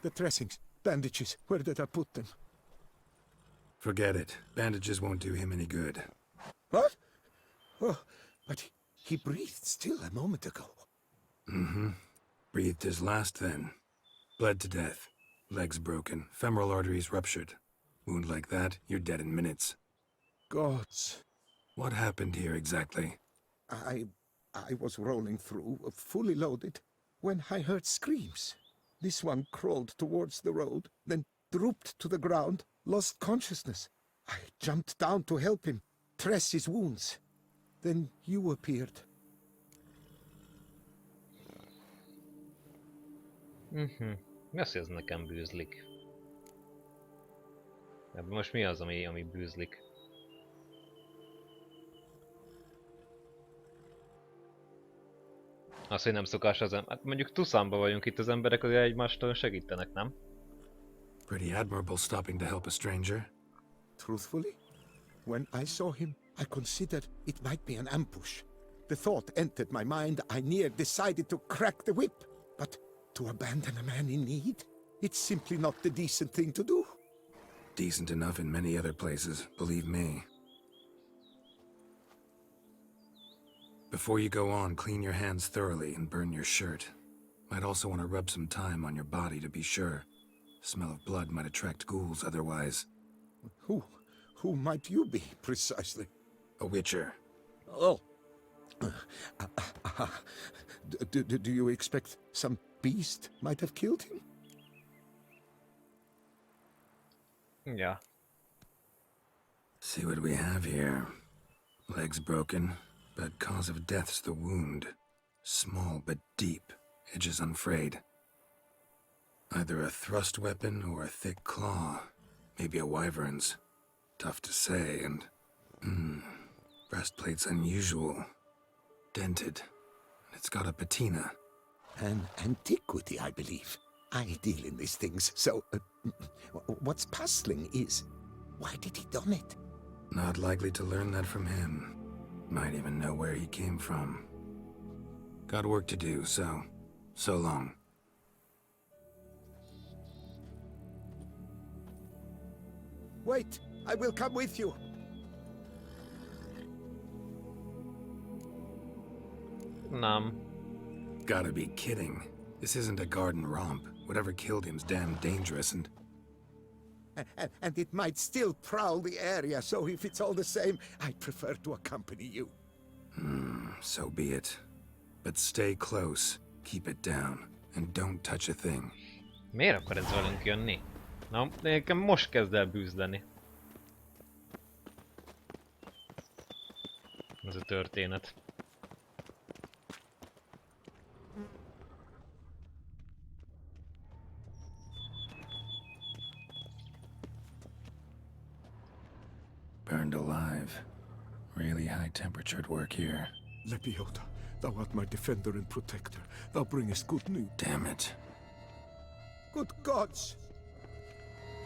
The dressings, bandages, where did I put them? Forget it. Bandages won't do him any good. What? Oh, but he breathed still a moment ago. Mm-hmm. Breathed his last then. Bled to death. Legs broken. Femoral arteries ruptured. Wound like that, you're dead in minutes. Gods. What happened here exactly? I was rolling through, fully loaded, when I heard screams. This one crawled towards the road, then drooped to the ground, lost consciousness. I jumped down to help him, dress his wounds. Then you appeared. Mi az, hogy ez nekem bűzlik? Ebben most mi az, ami bűzlik? Az, hogy nem szokás az ember. Hát mondjuk Tucsonban vagyunk itt, az emberek azért egymástól segítenek, nem? Pretty admirable stopping to help a stranger. Truthfully, when I saw him, I considered it might be an ambush. The thought entered my mind, I near decided to crack the whip. But to abandon a man in need? It's simply not the decent thing to do. Decent enough in many other places, believe me. Before you go on, clean your hands thoroughly and burn your shirt. Might also want to rub some thyme on your body to be sure. Smell of blood might attract ghouls otherwise. Who might you be, precisely? A witcher. Oh. Do you expect some beast might have killed him? Yeah. See what we have here. Legs broken, but cause of death's the wound. Small but deep, edges unfrayed. Either a thrust weapon or a thick claw. Maybe a wyvern's. Tough to say, and... breastplate's unusual. Dented. It's got a patina. An antiquity, I believe. I deal in these things, so... what's puzzling is... why did he done it? Not likely to learn that from him. Might even know where he came from. Got work to do, so long. Wait, I will come with you. Nem. Gotta be kidding. This isn't a garden romp. Whatever killed him's damn dangerous and... And it might still prowl the area, so if it's all the same, I'd prefer to accompany you. So be it. But stay close, keep it down, and don't touch a thing. Miért akar ez velünk jönni? Na, nekem most kezd el bűzleni. Ez a történet. Burned alive. Really high-temperatured work here. Lepiota, thou art my defender and protector. Thou bringest good news. Damn it. Good gods!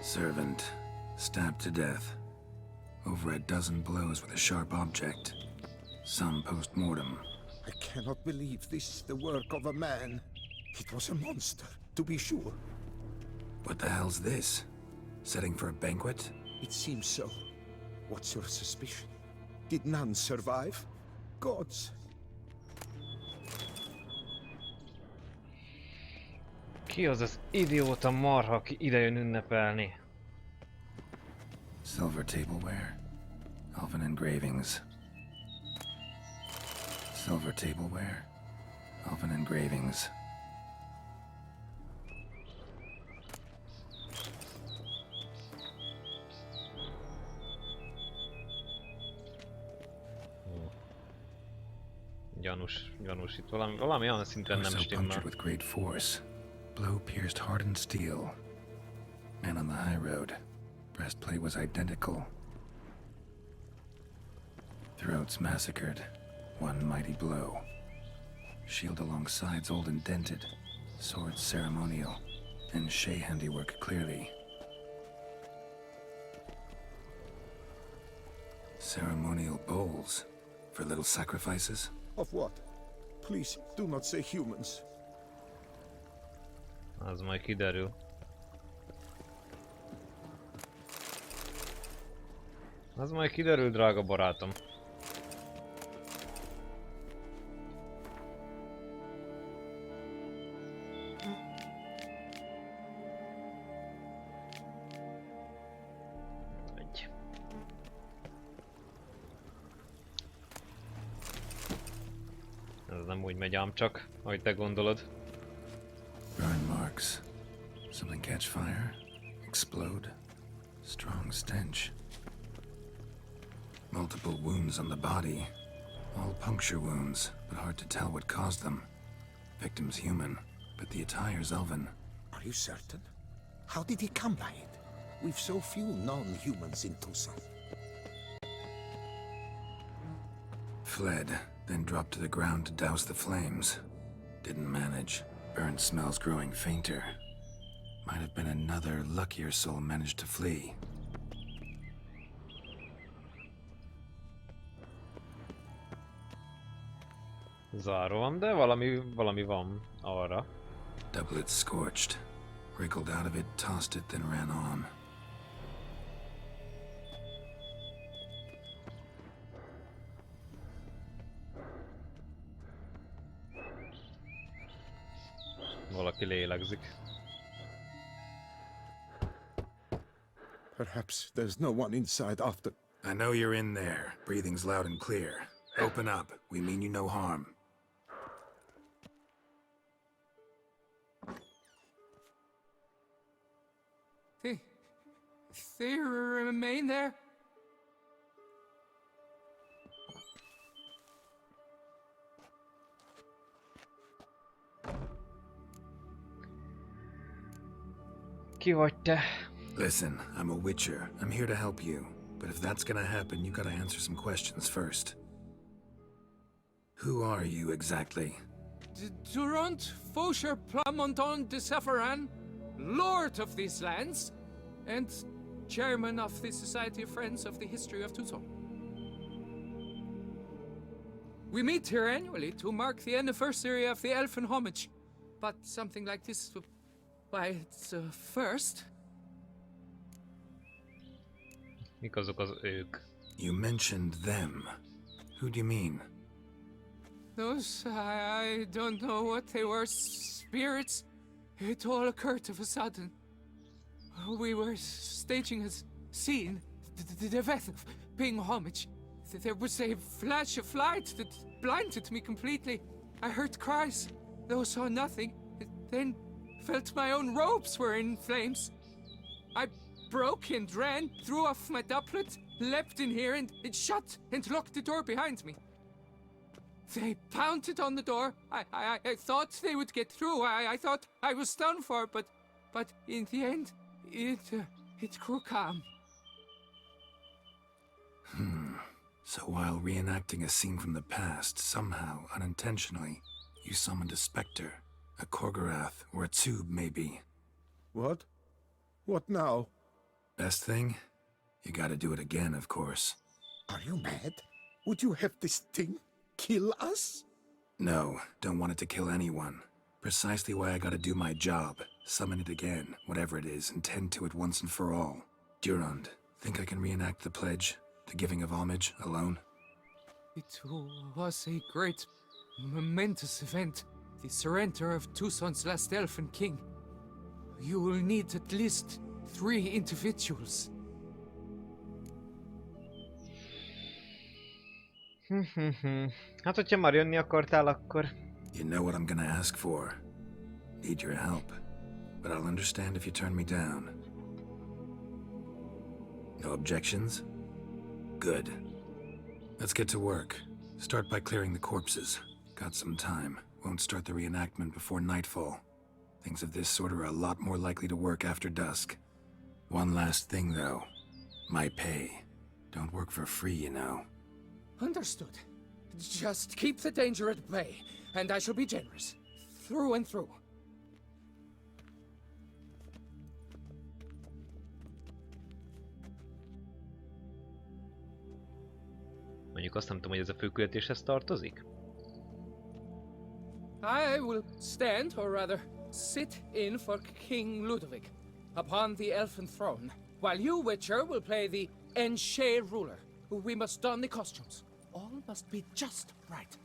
Servant, stabbed to death. Over a dozen blows with a sharp object. Some post-mortem. I cannot believe this is the work of a man. It was a monster, to be sure. What the hell's this? Setting for a banquet? It seems so. What's your suspicion? Did none survive? Gods. Ki az az idióta marha, aki idejön ünnepelni? Silver tableware. Elven engravings. Silver tableware. Elven engravings. Gyanús itt valami olyan szinten nem stimmel. Punctured with great force. Blow pierced hardened steel. Man on the high road. Breastplate was identical. Throats massacred. One mighty blow. Shield along sides old and dented. Sword ceremonial. And Shay handiwork clearly. Ceremonial bowls. For little sacrifices? Of what? Please, do not say humans. Az majd kiderül. Az majd kiderül, drága barátom. Egy. Ez nem úgy megy ám csak, ahogy te gondolod. Burn marks. Something catch fire, explode. Strong stench. Multiple wounds on the body. All puncture wounds, but hard to tell what caused them. Victim's human, but the attire's elven. Are you certain? How did he come by it? We've so few non-humans in Tucson. Fled, then dropped to the ground to douse the flames. Didn't manage. Burnt smells growing fainter. Might have been another luckier soul managed to flee. Zárom, de valami van arra. Doublet scorched. Wriggled out of it, tossed it, then ran on. Valaki lélegzik. Perhaps there's no one inside after... I know you're in there. Breathing's loud and clear. Open up. We mean you no harm. They remain there? Ki vagy te? Listen, I'm a witcher. I'm here to help you. But if that's gonna happen, you gotta answer some questions first. Who are you exactly? Durant Faucher Plamonton de Sepharan, Lord of these lands, and Chairman of the Society of Friends of the History of Tucson. We meet here annually to mark the anniversary of the Elfin Homage, but something like this, why, it's a first. Mik azok az ők? You mentioned them. Who do you mean? Those, I don't know what they were, spirits. It all occurred of a sudden. We were staging a scene, the death of paying homage. There was a flash of light that blinded me completely. I heard cries, though saw nothing. Then felt my own robes were in flames. I broke and ran, threw off my doublet, leapt in here, and it shut and locked the door behind me. They pounded on the door. I thought they would get through. I thought I was done for, but in the end, it grew calm. So while reenacting a scene from the past, somehow, unintentionally, you summoned a specter, a Korgorath, or a tube, maybe. What? What now? Best thing? You gotta do it again, of course. Are you mad? Would you have this thing kill us? No, don't want it to kill anyone. Precisely why I gotta do my job. Summon it again, whatever it is, and tend to it once and for all. Durand, think I can reenact the pledge? The giving of homage, alone? It was a great, momentous event. The surrender of Tucson's last elfin king. You will need at least 3 individuals. Hát, hogyha már jönni akartál, akkor... You know what I'm gonna ask for. Need your help. But I'll understand if you turn me down. No objections? Good. Let's get to work. Start by clearing the corpses. Got some time. Won't start the reenactment before nightfall. Things of this sort are a lot more likely to work after dusk. One last thing, though. My pay. Don't work for free, you know. Understood. Just keep the danger at bay, and I shall be generous. Through and through. Mondjuk azt nem tudom, hogy ez a főküldetéshez tartozik? I will stand, or rather, sit in for King Ludovic, upon the elfin throne, while you, Witcher, will play the and Shay ruler. We must don the costumes. All must be just right.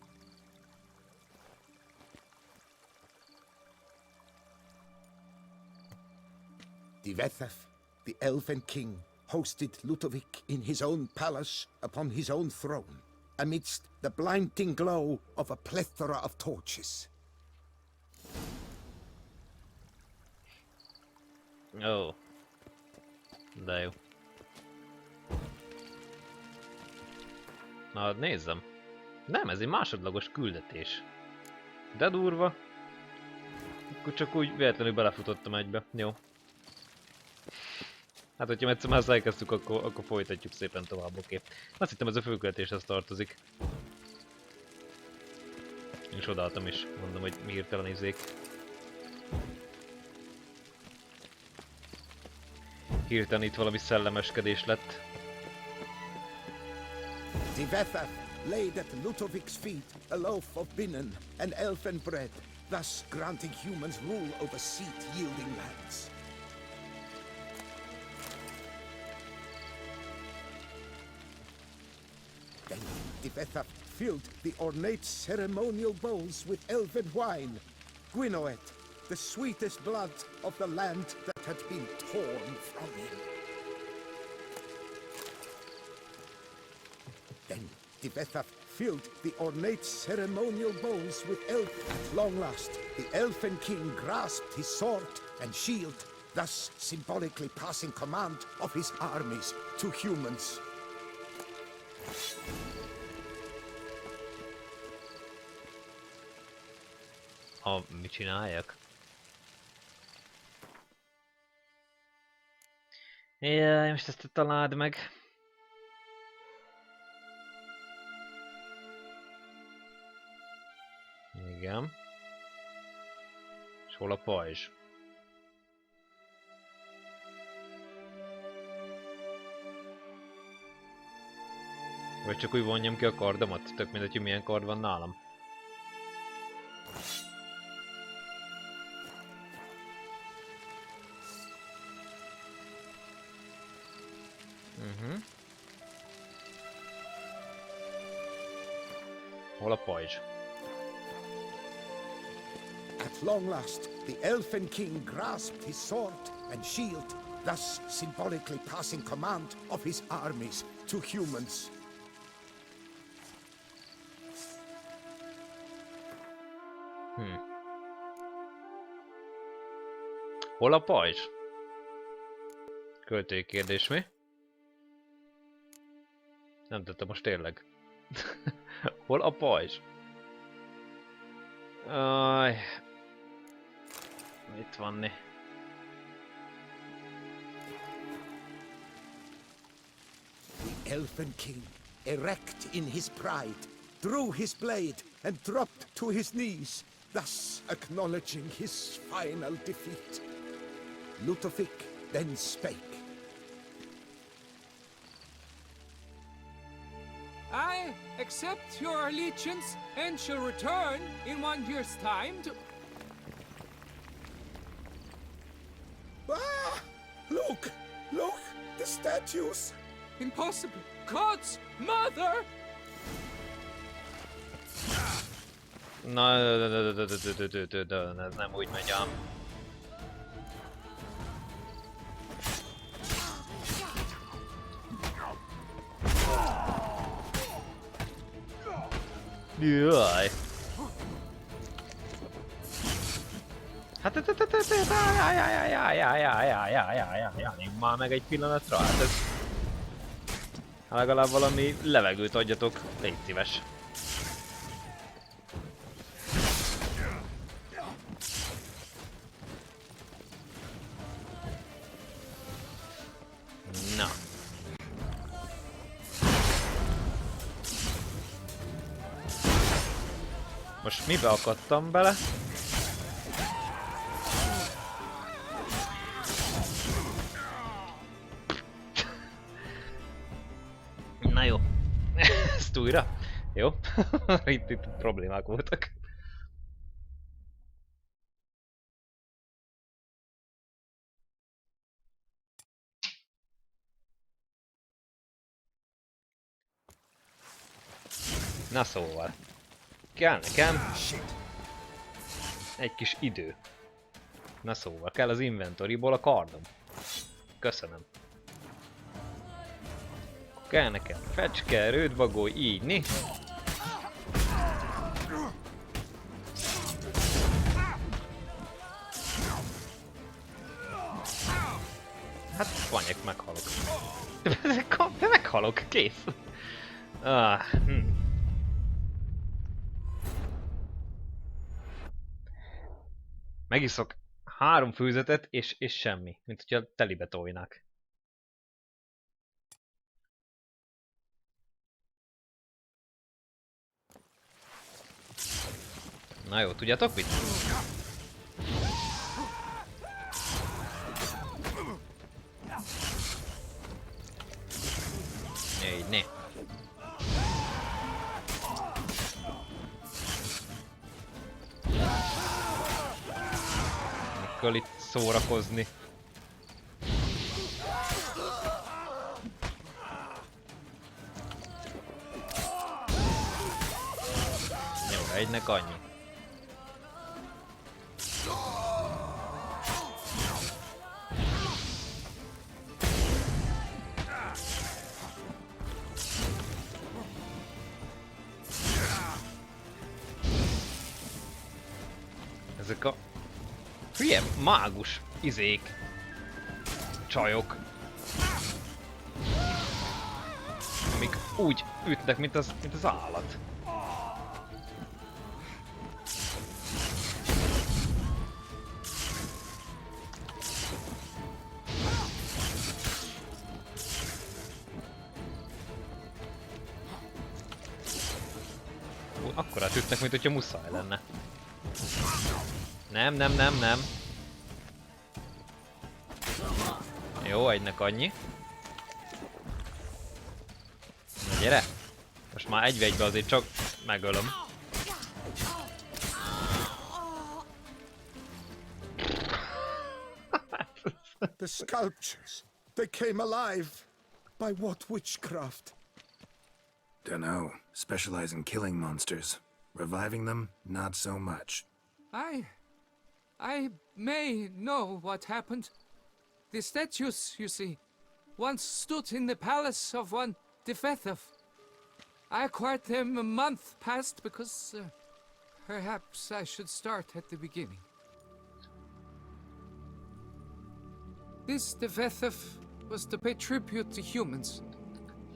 Divethaf, the elven king, hosted Ludovic in his own palace upon his own throne, amidst the blinding glow of a plethora of torches. Ó. De jó. Na, nézzem. Nem, ez egy másodlagos küldetés. De durva. Akkor csak úgy véletlenül belefutottam egybe. Jó. Hát, hogyha egyszer már elkezdtük, akkor folytatjuk szépen tovább, oké. Azt hittem, ez a főküldetéshez tartozik. Én is odaadtam is, mondom, hogy mi hirtelen izék. Hirtelen itt valami szellemeskedés lett. Divethaf laid at Ludovic's feet a loaf of binnen and elfen bread, thus granting humans rule over seed-yielding lands. Then Divethaf filled the ornate ceremonial bowls with elven wine, Gwinoet, the sweetest blood of the land that had been torn from him. Then Divethaf filled the ornate ceremonial bowls with At long last, the elfen king grasped his sword and shield, thus symbolically passing command of his armies to humans. Mit csináljak? Jaj, most ezt találd meg. Igen. És hol a pajzs? Vagy csak úgy vonjam ki a kardomat? Tök mindegy, hogy milyen kard van nálam. Hol a pajzs? At long last, the elfen king grasped his sword and shield, thus symbolically passing command of his armies to humans. Hol a pajzs? Költői kérdés, mi? Nem tettem most tényleg. Hol a pajzs? Itt van né. The elfen king, erect in his pride, drew his blade and dropped to his knees, thus acknowledging his final defeat. Ludovic then spake. I accept your allegiance and shall return in 1 year's time to... Ah! Look! Look! The statues! Impossible! God's mother! Na, ez nem úgy megy ám. Jaj. Hát már meg egy pillanatra, hát ez... Legalább valami levegőt adjatok, légy szíves. Na. Most mibe akadtam bele? Na jó. Ezt újra? Jó. Itt problémák voltak. Na szóval. Kell nekem egy kis idő. Na szóval, kell az inventoryból a kardom. Köszönöm. Kell nekem fecske, rődbagoly, így, né? Hát, vanyek, meghalok. De meghalok, kész. Megiszok 3 főzetet, és semmi. Mint hogyha telibe tojnák. Na jó, tudjátok mit? Így, né. Mikor itt szórakozni. Jó, egynek annyi. Ezek a hülye mágus izék, csajok, amik úgy ütnek, mint az állat. Akkorát ütnek, mint hogyha muszáj lenne. Nem. Jó, egynek annyi. Na gyere! Most már egy-egybe azért csak megölöm. The sculptures, they came alive. By what witchcraft? Dunno. Specialize in killing monsters. Reviving them, not so much. I may know what happened. The statues, you see, once stood in the palace of one Defethov. I acquired them a month past because perhaps I should start at the beginning. This Defethov was to pay tribute to humans,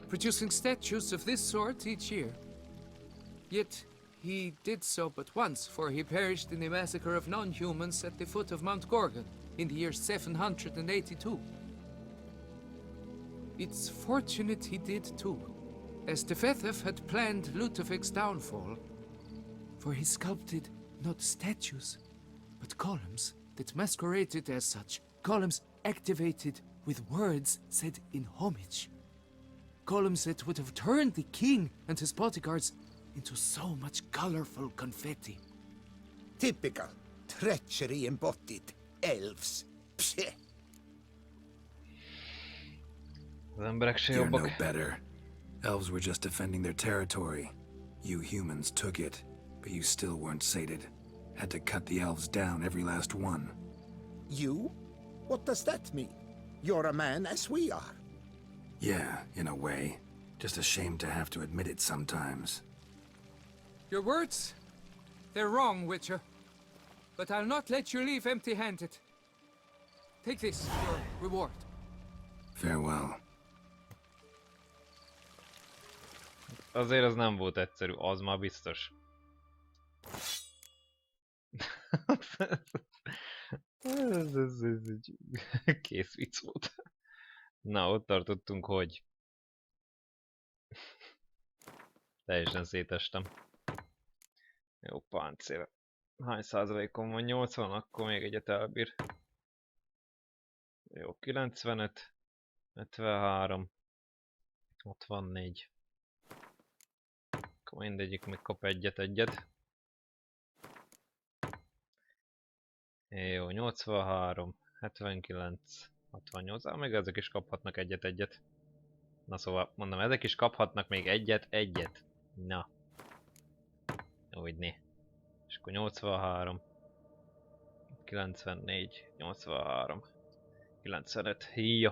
producing statues of this sort each year. Yet he did so but once, for he perished in the massacre of non-humans at the foot of Mount Gorgon in the year 782. It's fortunate he did too, as Tefethef had planned Lutovik's downfall, for he sculpted not statues, but columns that masqueraded as such, columns activated with words said in homage. Columns that would have turned the king and his bodyguards into so much colorful confetti. Typical. Treachery embodied. Elves. Psheh. Az emberek se You're no jobbak. better. Elves were just defending their territory. You humans took it, but you still weren't sated. Had to cut the elves down, every last one. You? What does that mean? You're a man as we are. Yeah, in a way. Just ashamed to have to admit it sometimes. Your words? They're wrong, Witcher. But I'll not let you leave empty-handed. Take this, your reward. Farewell. Azért az nem volt egyszerű, az már biztos. ez egy kész vicc volt. Na, ott tartottunk, hogy... Teljesen szétestem. Jó, páncél. Hány százalékon van? 80, akkor még egyet elbír. Jó, 95, 73, 64. Akkor mindegyik még kap egyet. Jó, 83, 79, 68. Még ezek is kaphatnak egyet. Na szóval, mondom, ezek is kaphatnak még egyet. Na. Úgyni. És akkor 83. 94. 83. 95. Jó.